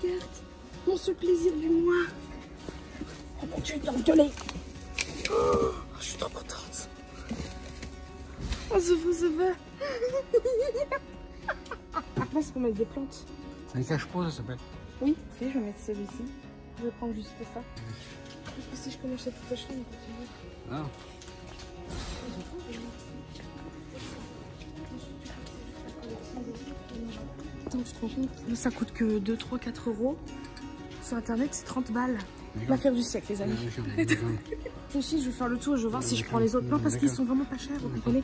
regarde. Mon seul plaisir du mois. Oh mon Dieu, il a engueulé. Oh, je suis trop contente. Oh, ça va. Là, c'est pour mettre des plantes. C'est un cache-pot, ça s'appelle. Oui, je vais mettre celui-ci. Je vais prendre juste ça. Parce que si je commence à tout acheter, on continue. Ah. Attends, tu te rends compte? Là, ça coûte que 2, 3, 4 euros. Sur internet, c'est 30 balles. L'affaire du siècle, les amis. C'est chiant, je vais faire le tour, je vais voir si je prends les autres plans parce qu'ils sont vraiment pas chers, vous comprenez?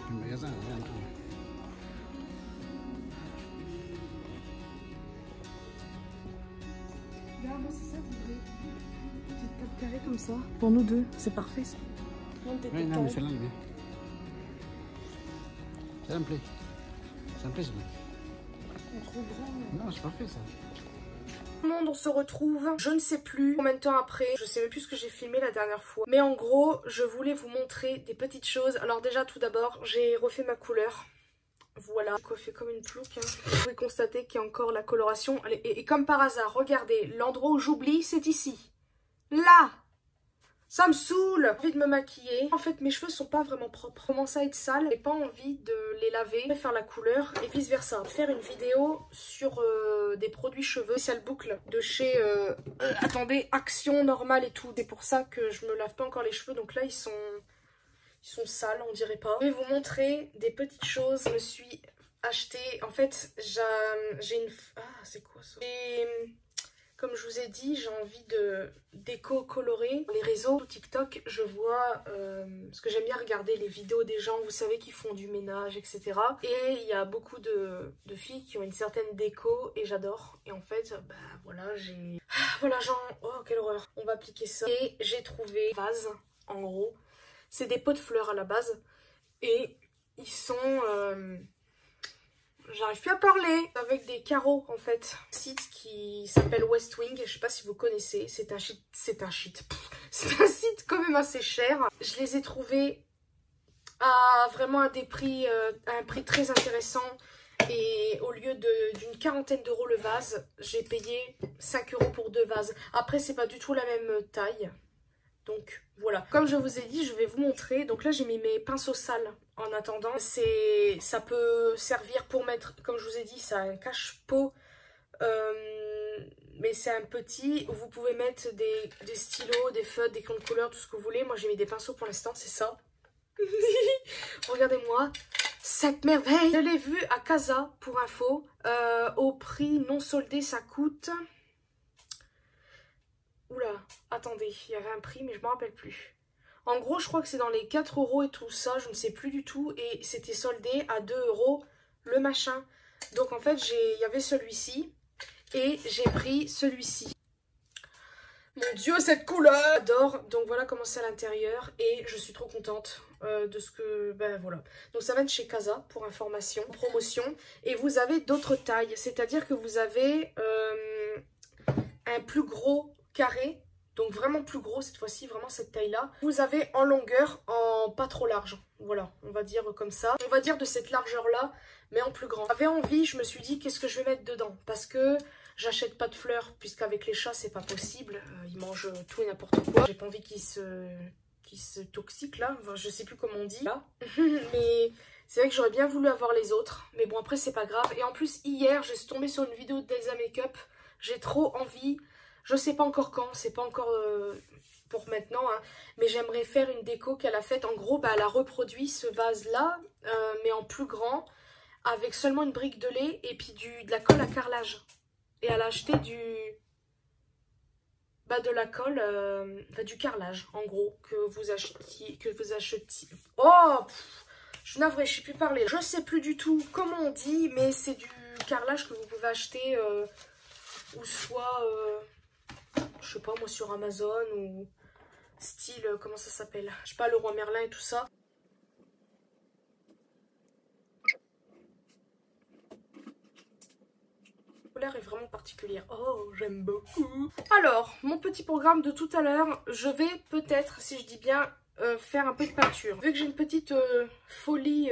Le magasin, rien du tout. Regarde, moi c'est ça, je voulais. Petite table carrée comme ça. Pour nous deux, c'est parfait ça. Oui, non, mais celle-là, elle est bien. Ça me plaît. Ça me plaît, celle-là. Trop grand. Non, c'est parfait, ça. Tout le monde, on se retrouve, je ne sais plus combien de temps après, je sais même plus ce que j'ai filmé la dernière fois. Mais en gros, je voulais vous montrer des petites choses. Alors déjà, tout d'abord, j'ai refait ma couleur. Voilà, coiffé comme une plouque. Hein. Vous pouvez constater qu'il y a encore la coloration. Et comme par hasard, regardez, l'endroit où j'oublie, c'est ici. Là! Ça me saoule! J'ai envie de me maquiller. En fait, mes cheveux sont pas vraiment propres. Commence à être sale. J'ai pas envie de les laver, faire la couleur et vice versa. Faire une vidéo sur des produits cheveux. Spécial boucle de chez, attendez, Action Normale et tout. C'est pour ça que je me lave pas encore les cheveux. Donc là, ils sont sales, on dirait pas. Je vais vous montrer des petites choses. Je me suis acheté, en fait, j'ai une... Ah, c'est quoi ça? Comme je vous ai dit, j'ai envie de déco colorée. Les réseaux, TikTok, je vois, parce que j'aime bien regarder les vidéos des gens, vous savez, qui font du ménage, etc. Et il y a beaucoup de filles qui ont une certaine déco et j'adore. Et en fait, bah voilà, j'ai... Voilà, genre... Oh, quelle horreur. On va appliquer ça. Et j'ai trouvé un vase, en gros. C'est des pots de fleurs à la base. Et ils sont... J'arrive plus à parler. Avec des carreaux en fait. Un site qui s'appelle West Wing. Je sais pas si vous connaissez. C'est un site. C'est un site quand même assez cher. Je les ai trouvés à vraiment à des prix, à un prix très intéressant. Et au lieu d'une quarantaine d'euros le vase, j'ai payé 5 euros pour 2 vases. Après, c'est pas du tout la même taille. Donc voilà, comme je vous ai dit, je vais vous montrer. Donc là, j'ai mis mes pinceaux sales en attendant. Ça peut servir pour mettre, comme je vous ai dit, ça a un cache-pot. Mais c'est un petit. Vous pouvez mettre des stylos, des feutres, des crayons de couleur, tout ce que vous voulez. Moi, j'ai mis des pinceaux pour l'instant, c'est ça. Regardez-moi cette merveille. Je l'ai vu à Casa, pour info. Au prix non soldé, ça coûte... Oula, attendez, il y avait un prix mais je ne me rappelle plus. En gros, je crois que c'est dans les 4 euros et tout ça, je ne sais plus du tout. Et c'était soldé à 2 euros le machin. Donc en fait, il y avait celui-ci et j'ai pris celui-ci. Mon Dieu, cette couleur! J'adore. Donc voilà comment c'est à l'intérieur et je suis trop contente de ce que... Ben voilà. Donc ça va être chez Casa pour information, promotion. Et vous avez d'autres tailles, c'est-à-dire que vous avez un plus gros carré, donc vraiment plus gros cette fois-ci, vraiment cette taille-là. Vous avez en longueur, en pas trop large, voilà, on va dire comme ça. On va dire de cette largeur-là, mais en plus grand. J'avais envie, je me suis dit, qu'est-ce que je vais mettre dedans? Parce que j'achète pas de fleurs, puisqu'avec les chats, c'est pas possible. Ils mangent tout et n'importe quoi. J'ai pas envie qu'ils se toxiquent, là. Enfin, je sais plus comment on dit, là. Mais... c'est vrai que j'aurais bien voulu avoir les autres, mais bon, après, c'est pas grave. Et en plus, hier, je suis tombée sur une vidéo d'Elsa Makeup. J'ai trop envie... Je sais pas encore quand, c'est pas encore pour maintenant, hein, mais j'aimerais faire une déco qu'elle a faite. En gros, bah, elle a reproduit ce vase-là, mais en plus grand, avec seulement une brique de lait et puis de la colle à carrelage. Et elle a acheté de la colle, du carrelage, en gros, que vous achetiez. Oh, je suis navrée, je sais plus parler. Je sais plus du tout comment on dit, mais c'est du carrelage que vous pouvez acheter, ou soit... je sais pas moi, sur Amazon ou style, comment ça s'appelle? Je sais pas, le Roi Merlin et tout ça. La couleur est vraiment particulière. Oh, j'aime beaucoup. Alors, mon petit programme de tout à l'heure, je vais peut-être, si je dis bien, faire un peu de peinture. Vu que j'ai une petite folie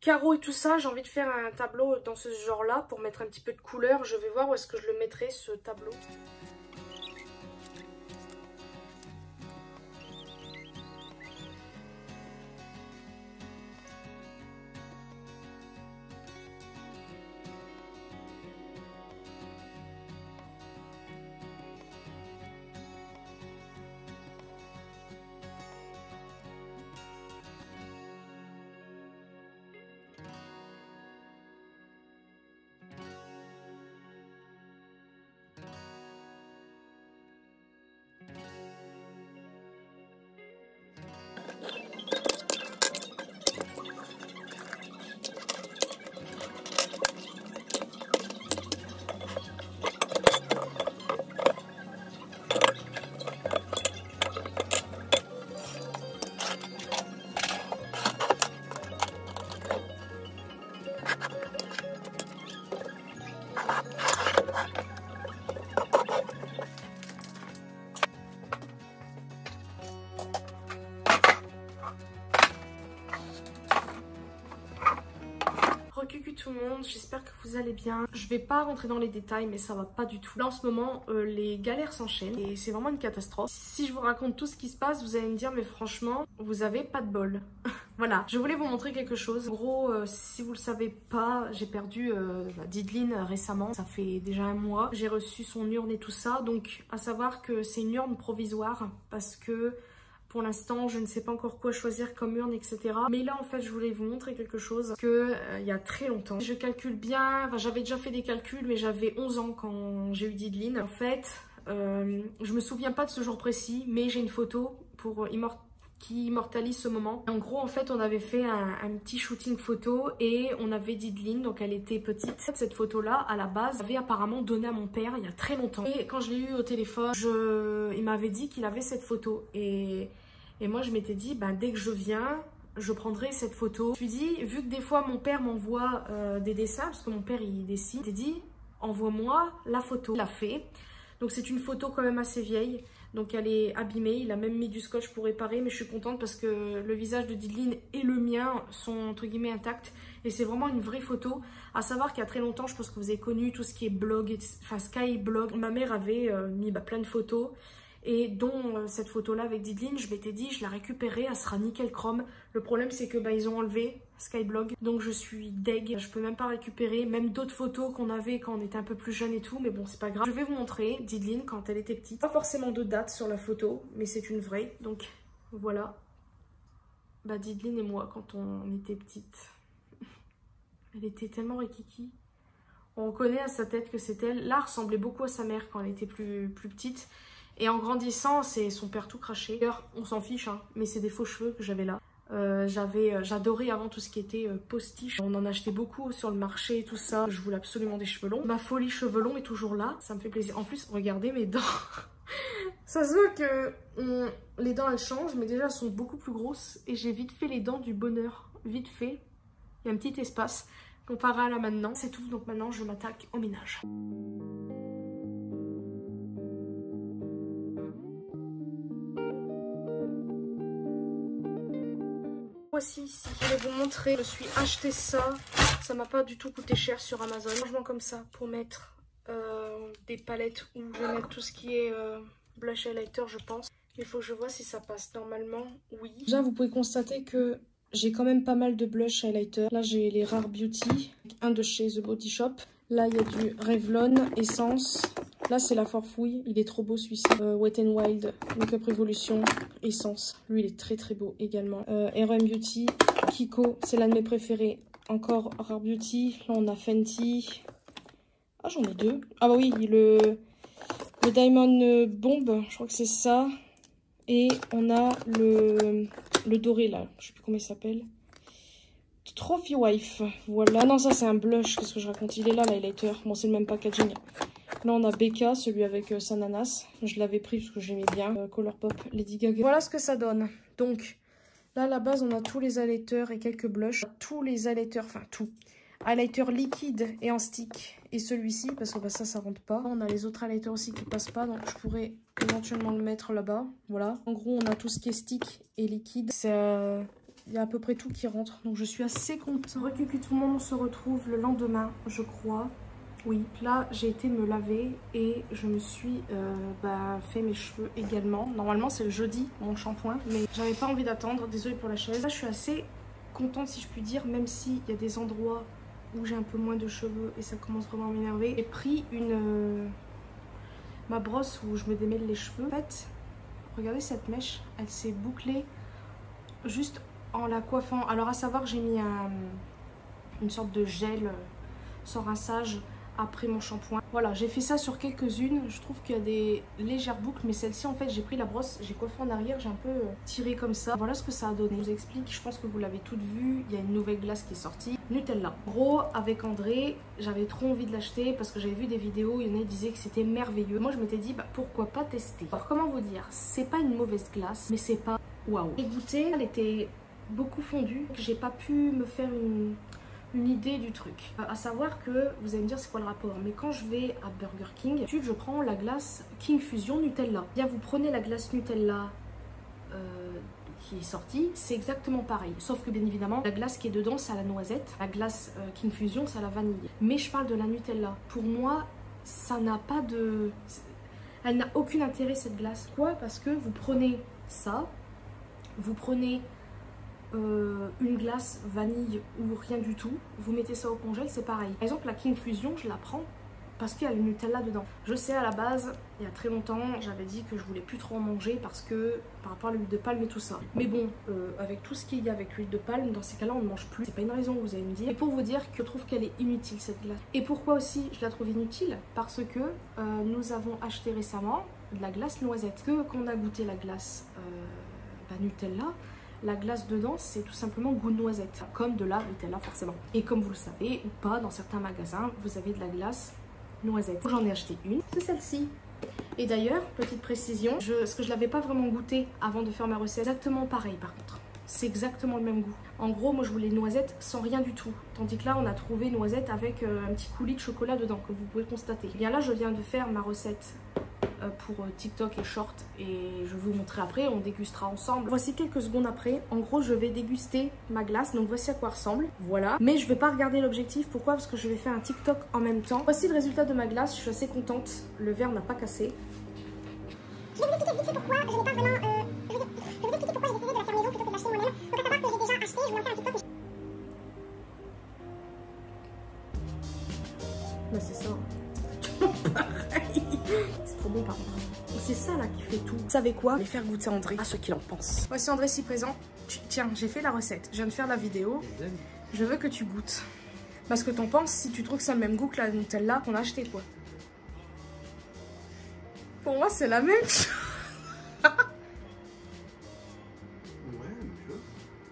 carreaux et tout ça, j'ai envie de faire un tableau dans ce genre-là pour mettre un petit peu de couleur. Je vais voir où est-ce que je le mettrai, ce tableau. Coucou tout le monde, j'espère que vous allez bien. Je vais pas rentrer dans les détails mais ça va pas du tout. Là en ce moment les galères s'enchaînent et c'est vraiment une catastrophe. Si je vous raconte tout ce qui se passe, vous allez me dire mais franchement vous avez pas de bol. Voilà, je voulais vous montrer quelque chose. En gros, si vous le savez pas, j'ai perdu Dideline récemment. Ça fait déjà un mois. J'ai reçu son urne et tout ça. Donc à savoir que c'est une urne provisoire parce que pour l'instant, je ne sais pas encore quoi choisir comme urne, etc. Mais là, en fait, je voulais vous montrer quelque chose que il y a très longtemps. Je calcule bien, enfin, j'avais déjà fait des calculs, mais j'avais 11 ans quand j'ai eu Dideline. En fait, je me souviens pas de ce jour précis, mais j'ai une photo pour qui immortalise ce moment. En gros, en fait, on avait fait un petit shooting photo et on avait Dideline, donc elle était petite. Cette photo-là, à la base, avait apparemment donné à mon père il y a très longtemps. Et quand je l'ai eu au téléphone, il m'avait dit qu'il avait cette photo. Et moi, je m'étais dit, ben, dès que je viens, je prendrai cette photo. Je me suis dit, vu que des fois, mon père m'envoie des dessins, parce que mon père, il dessine, je m'étais dit, envoie-moi la photo. Il l'a fait. Donc, c'est une photo quand même assez vieille. Donc elle est abîmée, il a même mis du scotch pour réparer, mais je suis contente parce que le visage de Dideline et le mien sont entre guillemets intacts. Et c'est vraiment une vraie photo. À savoir qu'il y a très longtemps, je pense que vous avez connu tout ce qui est blog, enfin Skyblog. Ma mère avait mis plein de photos. Et dont cette photo-là avec Dideline, je m'étais dit, je la récupérerai, elle sera nickel chrome. Le problème, c'est que ils ont enlevé Skyblog, donc je suis deg. Je peux même pas récupérer, même d'autres photos qu'on avait quand on était un peu plus jeune et tout, mais bon, c'est pas grave. Je vais vous montrer Dideline quand elle était petite. Pas forcément de date sur la photo, mais c'est une vraie, donc voilà. Bah, Dideline et moi quand on était petite. Elle était tellement rikiki. On reconnaît à sa tête que c'est elle. Là, elle ressemblait beaucoup à sa mère quand elle était plus petite. Et en grandissant, c'est son père tout craché. D'ailleurs, on s'en fiche, hein, mais c'est des faux cheveux que j'avais là. J'adorais avant tout ce qui était postiche. On en achetait beaucoup sur le marché et tout ça. Je voulais absolument des cheveux longs. Ma folie cheveux longs est toujours là. Ça me fait plaisir. En plus, regardez mes dents. Ça se voit que les dents, elles changent, mais déjà, elles sont beaucoup plus grosses. Et j'ai vite fait les dents du bonheur. Vite fait. Il y a un petit espace comparé à là maintenant. C'est tout. Donc maintenant, je m'attaque au ménage. Voici ici, je vais vous montrer, je me suis acheté ça m'a pas du tout coûté cher sur Amazon. Rangement comme ça pour mettre des palettes où je vais mettre tout ce qui est blush highlighter, je pense. Il faut que je vois si ça passe. Normalement, oui. Déjà, vous pouvez constater que j'ai quand même pas mal de blush highlighter. Là, j'ai les Rare Beauty, un de chez The Body Shop. Là, il y a du Revlon Essence. Là, c'est la Forfouille. Il est trop beau celui-ci. Wet n Wild, Makeup Revolution, Essence. Lui, il est très très beau également. RM Beauty, Kiko, c'est l'un de mes préférés. Encore Rare Beauty. Là, on a Fenty. Ah, j'en ai deux. Ah bah oui, le Diamond Bomb, je crois que c'est ça. Et on a le doré là. Je sais plus comment il s'appelle. Trophy Wife. Voilà. Ah non, ça c'est un blush. Qu'est-ce que je raconte? Il est là, l'highlighter. Bon, c'est le même packaging. Là, on a Becca, celui avec Sananas. Je l'avais pris parce que j'aimais bien. Colourpop, Lady Gaga. Voilà ce que ça donne. Donc, là, à la base, on a tous les highlighters et quelques blushs. Tous les highlighters, enfin tout. Highlighter liquide et en stick. Et celui-ci, parce que bah, ça rentre pas. On a les autres highlighters aussi qui passent pas. Donc, je pourrais éventuellement le mettre là-bas. Voilà. En gros, on a tout ce qui est stick et liquide. C'est Il y a à peu près tout qui rentre. Donc je suis assez contente. Que tout le monde se retrouve le lendemain, je crois. Oui, là j'ai été me laver et je me suis fait mes cheveux également. Normalement c'est le jeudi mon shampoing, mais j'avais pas envie d'attendre, désolée pour la chaise. Là je suis assez contente si je puis dire, même s'il y a des endroits où j'ai un peu moins de cheveux et ça commence vraiment à m'énerver. J'ai pris ma brosse où je me démêle les cheveux. En fait, regardez cette mèche, elle s'est bouclée juste en la coiffant. Alors à savoir que j'ai mis une sorte de gel sans rinçage après mon shampoing. Voilà, j'ai fait ça sur quelques-unes. Je trouve qu'il y a des légères boucles, mais celle-ci en fait j'ai pris la brosse, j'ai coiffé en arrière, j'ai un peu tiré comme ça. Voilà ce que ça a donné. Je vous explique, je pense que vous l'avez toutes vu, il y a une nouvelle glace qui est sortie, Nutella. En gros, avec André, j'avais trop envie de l'acheter parce que j'avais vu des vidéos, il y en a qui disaient que c'était merveilleux. Moi je m'étais dit, pourquoi pas tester. Alors comment vous dire, c'est pas une mauvaise glace, mais c'est pas waouh. J'ai goûté, elle était beaucoup fondue, j'ai pas pu me faire une idée du truc. À savoir que, vous allez me dire c'est quoi le rapport, mais quand je vais à Burger King, je prends la glace King Fusion Nutella. Bien, vous prenez la glace Nutella qui est sortie, c'est exactement pareil. Sauf que bien évidemment, la glace qui est dedans, c'est à la noisette. La glace King Fusion, c'est à la vanille. Mais je parle de la Nutella. Pour moi, ça n'a pas de... Elle n'a aucun intérêt cette glace. Pourquoi? Parce que vous prenez ça, vous prenez... une glace vanille ou rien du tout, vous mettez ça au congèle, c'est pareil. Par exemple la King Fusion, je la prends parce qu'il y a le Nutella dedans. Je sais, à la base, il y a très longtemps, j'avais dit que je voulais plus trop en manger parce que par rapport à l'huile de palme et tout ça. Mais bon, avec tout ce qu'il y a avec l'huile de palme, dans ces cas-là on ne mange plus. C'est pas une raison, vous allez me dire. Et pour vous dire que je trouve qu'elle est inutile cette glace. Et pourquoi aussi je la trouve inutile? Parce que nous avons acheté récemment de la glace noisette. Que quand on a goûté la glace Nutella, la glace dedans, c'est tout simplement goût de noisette, comme de la Nutella forcément. Et comme vous le savez, ou pas, dans certains magasins, vous avez de la glace noisette. J'en ai acheté une, c'est celle-ci. Et d'ailleurs, petite précision, parce que je l'avais pas vraiment goûté avant de faire ma recette, exactement pareil par contre. C'est exactement le même goût. En gros, moi je voulais noisette sans rien du tout. Tandis que là, on a trouvé noisette avec un petit coulis de chocolat dedans, comme vous pouvez constater. Et bien là, je viens de faire ma recette pour TikTok et Short et je vais vous montrer après, on dégustera ensemble. Voici quelques secondes après, en gros je vais déguster ma glace, donc voici à quoi ressemble, voilà. Mais je vais pas regarder l'objectif, pourquoi? Parce que je vais faire un TikTok en même temps. Voici le résultat de ma glace, je suis assez contente, le verre n'a pas cassé. Je vais vous expliquer vite fait pourquoi je n'ai pas vraiment... je vais vous expliquer pourquoi j'ai décidé de la faire maison plutôt que de l'acheter moi-même. Donc à savoir que j'ai déjà acheté, je voulais en faire un TikTok. Bah c'est ça. C'est trop bon par contre. C'est ça là qui fait tout. Vous savez quoi? Je vais faire goûter André à ce qu'il en pense. Voici André si présent. Tiens, j'ai fait la recette. Je viens de faire la vidéo. Je veux que tu goûtes. Parce que t'en penses si tu trouves que c'est le même goût que la Nutella qu'on a acheté quoi. Pour moi c'est la même chose.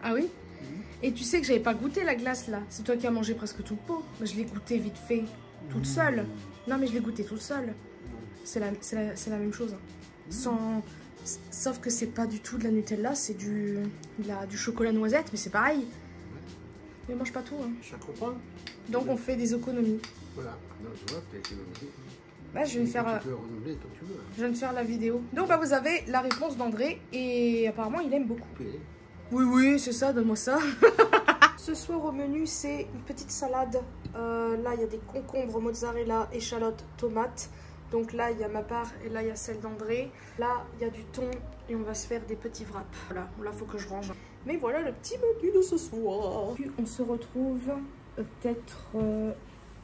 Ah oui? Et tu sais que j'avais pas goûté la glace là. C'est toi qui as mangé presque tout le pot. Je l'ai goûté vite fait, toute seule. Non mais je l'ai goûté toute seule. C'est la même chose. Sauf que c'est pas du tout de la Nutella, c'est du chocolat noisette, mais c'est pareil. Mais mange pas tout. Hein. Chaque repas. Donc on fait des économies. Voilà. Non, tu vois, tu as économisé. Bah, je vais faire. Tu peux renouveler comme tu veux. Je viens de faire la vidéo. Donc bah vous avez la réponse d'André et apparemment il aime beaucoup. Oui, c'est ça, donne-moi ça. Ce soir au menu, c'est une petite salade. Là, il y a des concombres, mozzarella, échalotes, tomates. Donc là, il y a ma part et là, il y a celle d'André. Là, il y a du thon et on va se faire des petits wraps. Voilà, là, il faut que je range. Mais voilà le petit menu de ce soir. Puis on se retrouve peut-être,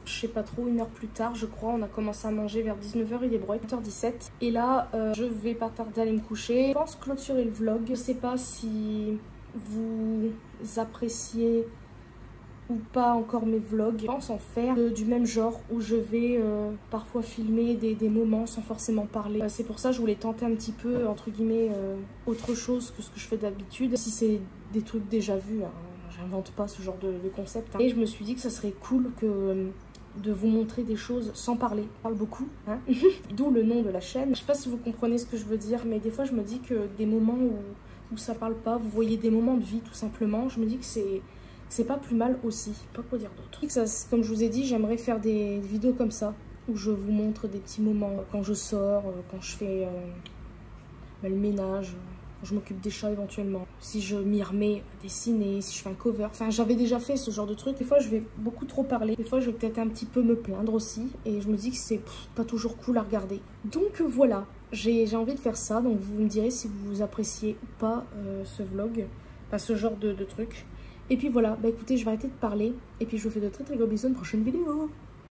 je sais pas trop, 1 heure plus tard, je crois. On a commencé à manger vers 19h, il est broyé 20h17. Et là, je vais pas tarder à aller me coucher. Je pense clôturer le vlog. Je sais pas si vous appréciez ou pas encore mes vlogs. Je pense en faire du même genre où je vais parfois filmer des moments sans forcément parler. C'est pour ça que je voulais tenter un petit peu, entre guillemets, autre chose que ce que je fais d'habitude. Si c'est des trucs déjà vus, hein, j'invente pas ce genre de concept. Hein. Et je me suis dit que ça serait cool que de vous montrer des choses sans parler. Je parle beaucoup, hein. D'où le nom de la chaîne. Je sais pas si vous comprenez ce que je veux dire, mais des fois je me dis que des moments où ça parle pas, vous voyez des moments de vie tout simplement, je me dis que c'est pas plus mal aussi, pas quoi dire d'autre. Comme je vous ai dit, j'aimerais faire des vidéos comme ça, où je vous montre des petits moments quand je sors, quand je fais le ménage, je m'occupe des chats éventuellement. Si je m'y remets à dessiner, si je fais un cover. Enfin, j'avais déjà fait ce genre de truc. Des fois, je vais beaucoup trop parler. Des fois, je vais peut-être un petit peu me plaindre aussi. Et je me dis que c'est pas toujours cool à regarder. Donc voilà, j'ai envie de faire ça. Donc vous me direz si vous appréciez ou pas ce vlog. Enfin, ce genre de truc. Et puis voilà, bah écoutez, je vais arrêter de parler. Et puis je vous fais de très très gros bisous dans une prochaine vidéo.